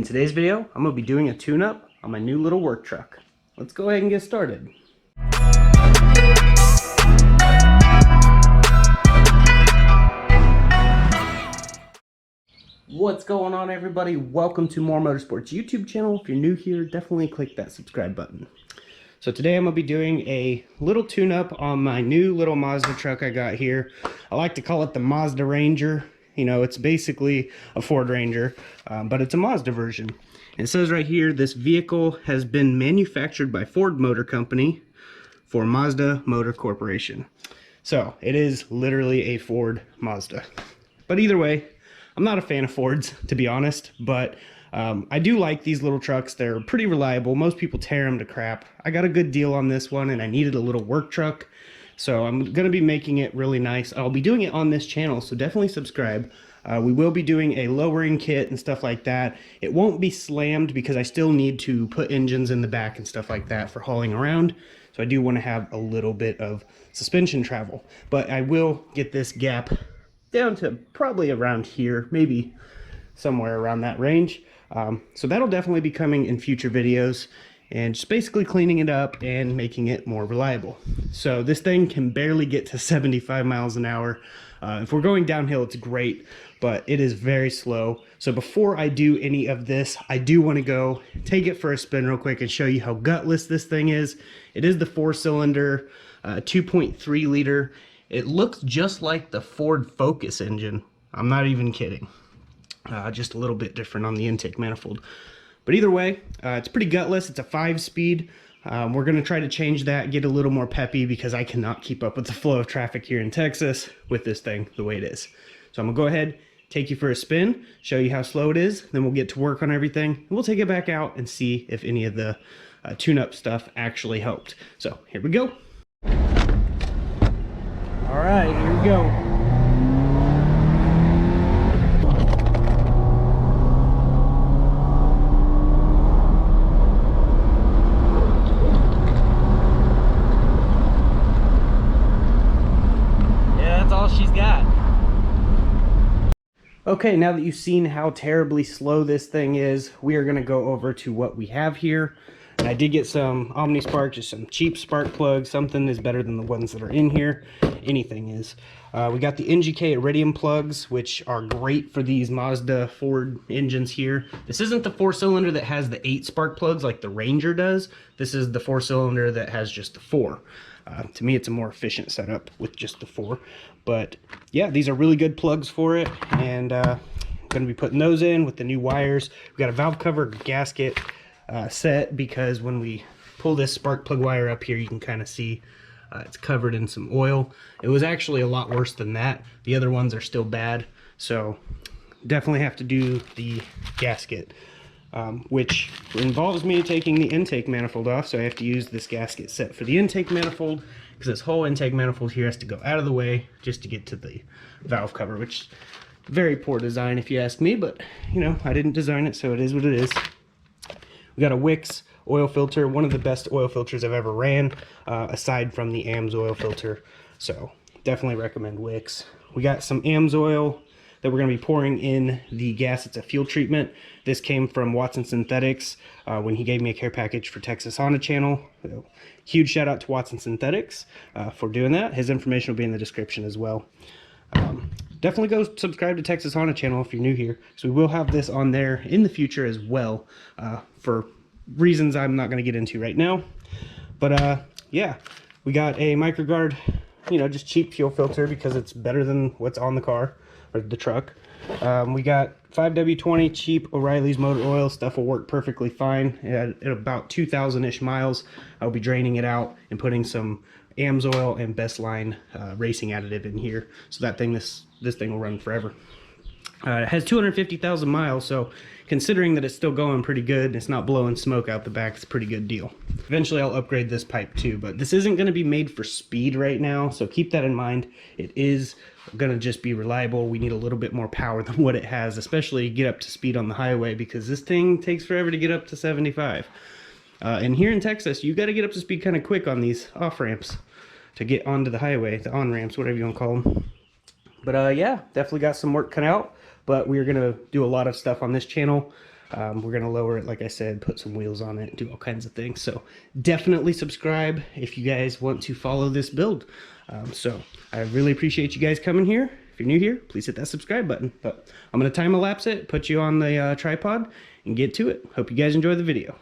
In today's video, I'm going to be doing a tune-up on my new little work truck. Let's go ahead and get started. What's going on, everybody? Welcome to More Motorsports YouTube channel. If you're new here, definitely click that subscribe button. So today I'm going to be doing a little tune-up on my new little Mazda truck I got here. I like to call it the Mazda Ranger. You know, it's basically a Ford Ranger, but it's a Mazda version. It says right here, this vehicle has been manufactured by Ford Motor Company for Mazda Motor Corporation. So it is literally a Ford Mazda. But either way, I'm not a fan of Fords, to be honest, but I do like these little trucks. They're pretty reliable. Most people tear them to crap. I got a good deal on this one, and I needed a little work truck. So I'm going to be making it really nice. I'll be doing it on this channel, so definitely subscribe. We will be doing a lowering kit and stuff like that. It won't be slammed because I still need to put engines in the back and stuff like that for hauling around. So I do want to have a little bit of suspension travel. But I will get this gap down to probably around here, maybe somewhere around that range. So that'll definitely be coming in future videos, and just basically cleaning it up and making it more reliable. So this thing can barely get to 75 miles an hour. If we're going downhill, it's great, but it is very slow. So before I do any of this, I do want to go take it for a spin real quick and show you how gutless this thing is. It is the 4-cylinder, 2.3 liter. It looks just like the Ford Focus engine. I'm not even kidding. Just a little bit different on the intake manifold. But either way, it's pretty gutless. It's a 5-speed. We're going to try to change that, get a little more peppy, because I cannot keep up with the flow of traffic here in Texas with this thing the way it is. So I'm going to go ahead, take you for a spin, show you how slow it is, then we'll get to work on everything, and we'll take it back out and see if any of the tune-up stuff actually helped. So here we go. All right, here we go. Okay, now that you've seen how terribly slow this thing is, we are going to go over to what we have here. And I did get some OmniSpark, just some cheap spark plugs. Something is better than the ones that are in here. Anything is. We got the NGK Iridium plugs, which are great for these Mazda Ford engines here. This isn't the 4-cylinder that has the 8 spark plugs like the Ranger does. This is the 4-cylinder that has just the 4. To me, it's a more efficient setup with just the 4. But yeah, these are really good plugs for it, and I'm going to be putting those in with the new wires. We've got a valve cover gasket set, because when we pull this spark plug wire up here, you can kind of see it's covered in some oil. It was actually a lot worse than that. The other ones are still bad, so definitely have to do the gasket, which involves me taking the intake manifold off. So I have to use this gasket set for the intake manifold, because this whole intake manifold here has to go out of the way just to get to the valve cover, which very poor design if you ask me, but you know, I didn't design it, so it is what it is. We got a Wix oil filter, one of the best oil filters I've ever ran, aside from the AMS oil filter, so definitely recommend Wix. We got some AMS oil that we're going to be pouring in the gas. It's a fuel treatment. This came from Watson Synthetics when he gave me a care package for Texas Honda channel. So, huge shout out to Watson Synthetics for doing that. His information will be in the description as well. Definitely go subscribe to Texas Honda channel if you're new here. So we will have this on there in the future as well, for reasons I'm not going to get into right now. But yeah, we got a MicroGuard, you know, just cheap fuel filter because it's better than what's on the car or the truck. We got 5W20 cheap O'Reilly's motor oil. Stuff will work perfectly fine at about 2,000-ish miles. I'll be draining it out and putting some AMS oil and Bestline racing additive in here, so that thing, this thing will run forever. It has 250,000 miles, so considering that it's still going pretty good, it's not blowing smoke out the back, it's a pretty good deal. Eventually I'll upgrade this pipe too, but this isn't going to be made for speed right now, so keep that in mind. It is going to just be reliable. We need a little bit more power than what it has, especially to get up to speed on the highway, because this thing takes forever to get up to 75. And here in Texas, you got to get up to speed kind of quick on these off-ramps to get onto the highway, the on-ramps, whatever you want to call them. But yeah, definitely got some work cut out, but we're going to do a lot of stuff on this channel. We're going to lower it, like I said, put some wheels on it, do all kinds of things. So definitely subscribe if you guys want to follow this build. So I really appreciate you guys coming here. If you're new here, please hit that subscribe button. But I'm going to time elapse it, put you on the tripod, and get to it. Hope you guys enjoy the video.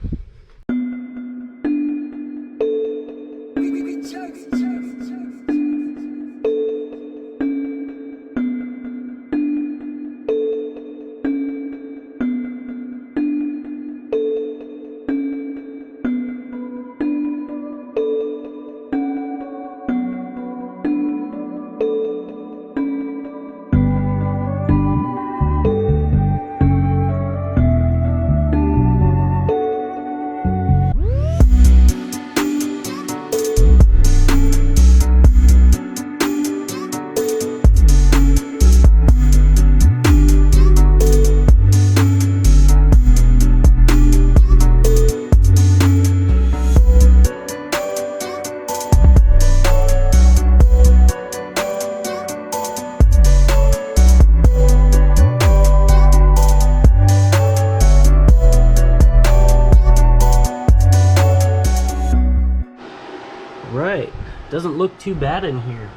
Right, doesn't look too bad in here.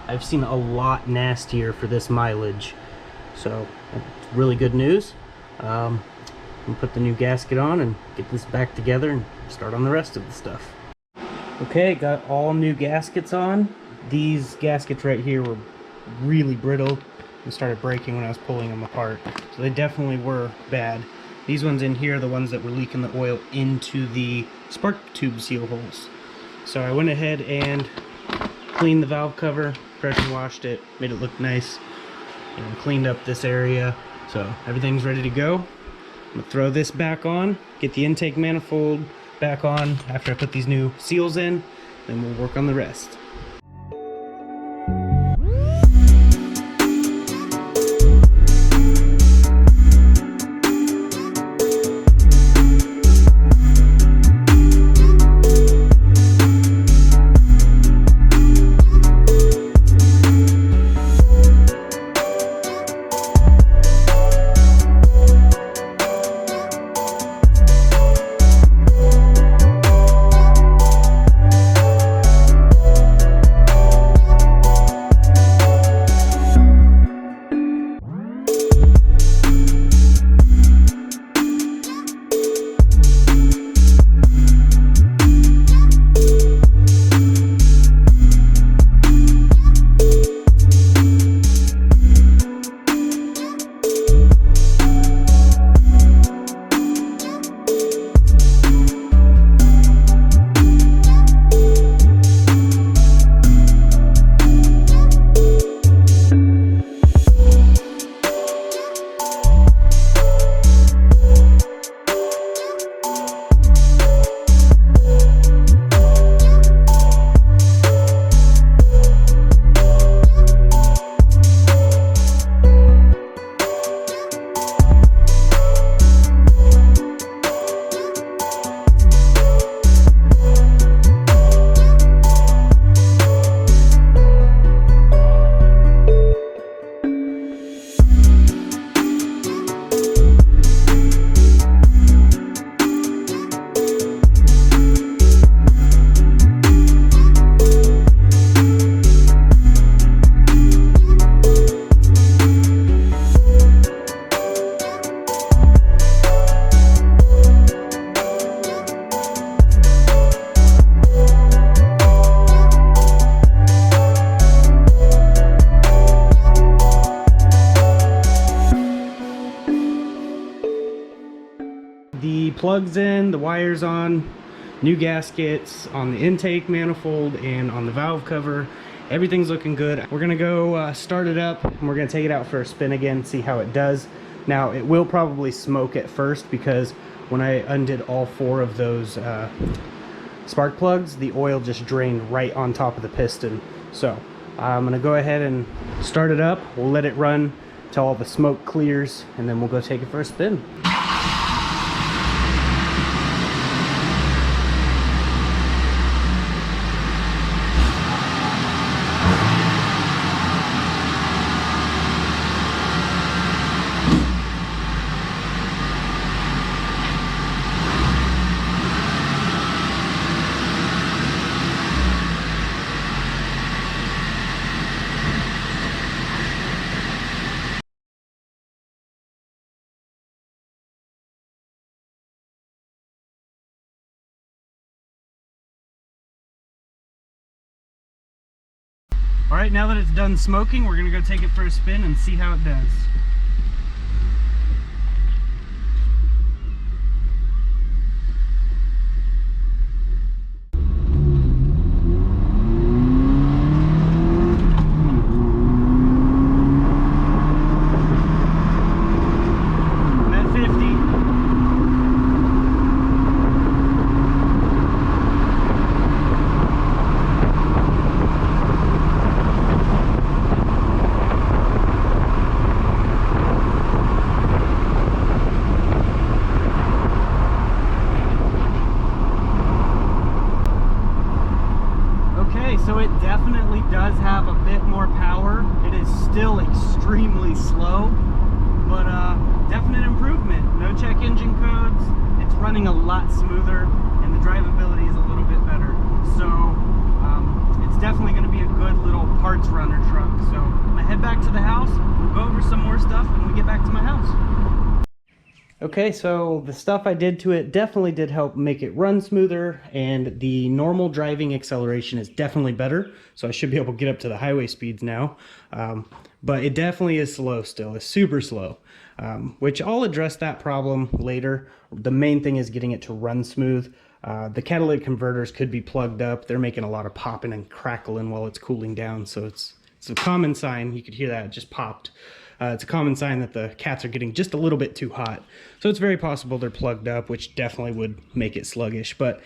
I've seen a lot nastier for this mileage, so it's really good news. We'll put the new gasket on and get this back together and start on the rest of the stuff. Okay, got all new gaskets on. These gaskets right here were really brittle and started breaking when I was pulling them apart, so they definitely were bad. These ones in here are the ones that were leaking the oil into the spark tube seal holes. So I went ahead and cleaned the valve cover, pressure washed it, made it look nice, and cleaned up this area. So everything's ready to go. I'm gonna throw this back on, get the intake manifold back on after I put these new seals in, then we'll work on the rest. The plugs in, the wires on, new gaskets on the intake manifold and on the valve cover. Everything's looking good. We're gonna go start it up and we're gonna take it out for a spin again, see how it does. Now it will probably smoke at first because when I undid all 4 of those spark plugs, the oil just drained right on top of the piston. So I'm gonna go ahead and start it up. We'll let it run till all the smoke clears and then we'll go take it for a spin. All right, now that it's done smoking, we're gonna go take it for a spin and see how it does. So it definitely does have a bit more power. It is still extremely slow, but definite improvement. No check engine codes. It's running a lot smoother, and the drivability is a little bit better. So it's definitely going to be a good little parts runner truck. So I'm gonna head back to the house. We'll go over some more stuff when we get back to my house. Okay, so the stuff I did to it definitely did help make it run smoother, and the normal driving acceleration is definitely better, so I should be able to get up to the highway speeds now. But it definitely is slow still. It's super slow, which I'll address that problem later. The main thing is getting it to run smooth. The catalytic converters could be plugged up. They're making a lot of popping and crackling while it's cooling down, so it's a common sign. You could hear that, it just popped. It's a common sign that the cats are getting just a little bit too hot. So it's very possible they're plugged up, which definitely would make it sluggish. But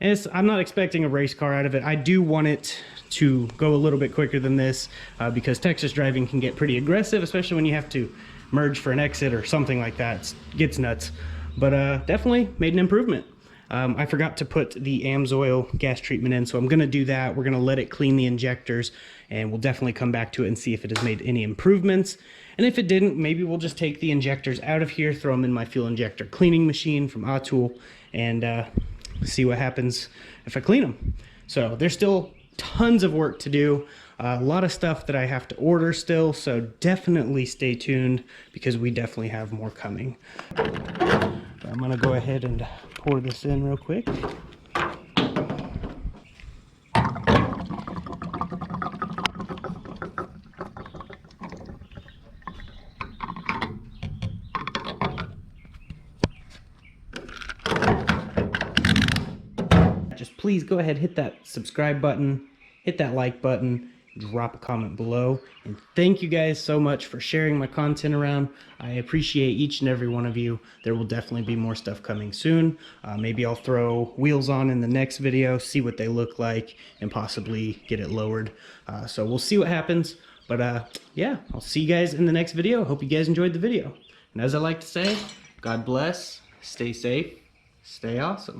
I'm not expecting a race car out of it. I do want it to go a little bit quicker than this because Texas driving can get pretty aggressive, especially when you have to merge for an exit or something like that. It gets nuts. But definitely made an improvement. I forgot to put the AMSOIL gas treatment in, so I'm going to do that. We're going to let it clean the injectors, and we'll definitely come back to it and see if it has made any improvements. And if it didn't, maybe we'll just take the injectors out of here, throw them in my fuel injector cleaning machine from Atool, and see what happens if I clean them. So there's still tons of work to do, a lot of stuff that I have to order still, so definitely stay tuned because we definitely have more coming. I'm going to go ahead and pour this in real quick. Just please go ahead, hit that subscribe button, hit that like button, drop a comment below, and thank you guys so much for sharing my content around. I appreciate each and every one of you. There will definitely be more stuff coming soon. Maybe I'll throw wheels on in the next video, see what they look like, and possibly get it lowered. So we'll see what happens. But yeah, I'll see you guys in the next video. Hope you guys enjoyed the video. And as I like to say, God bless, stay safe, stay awesome.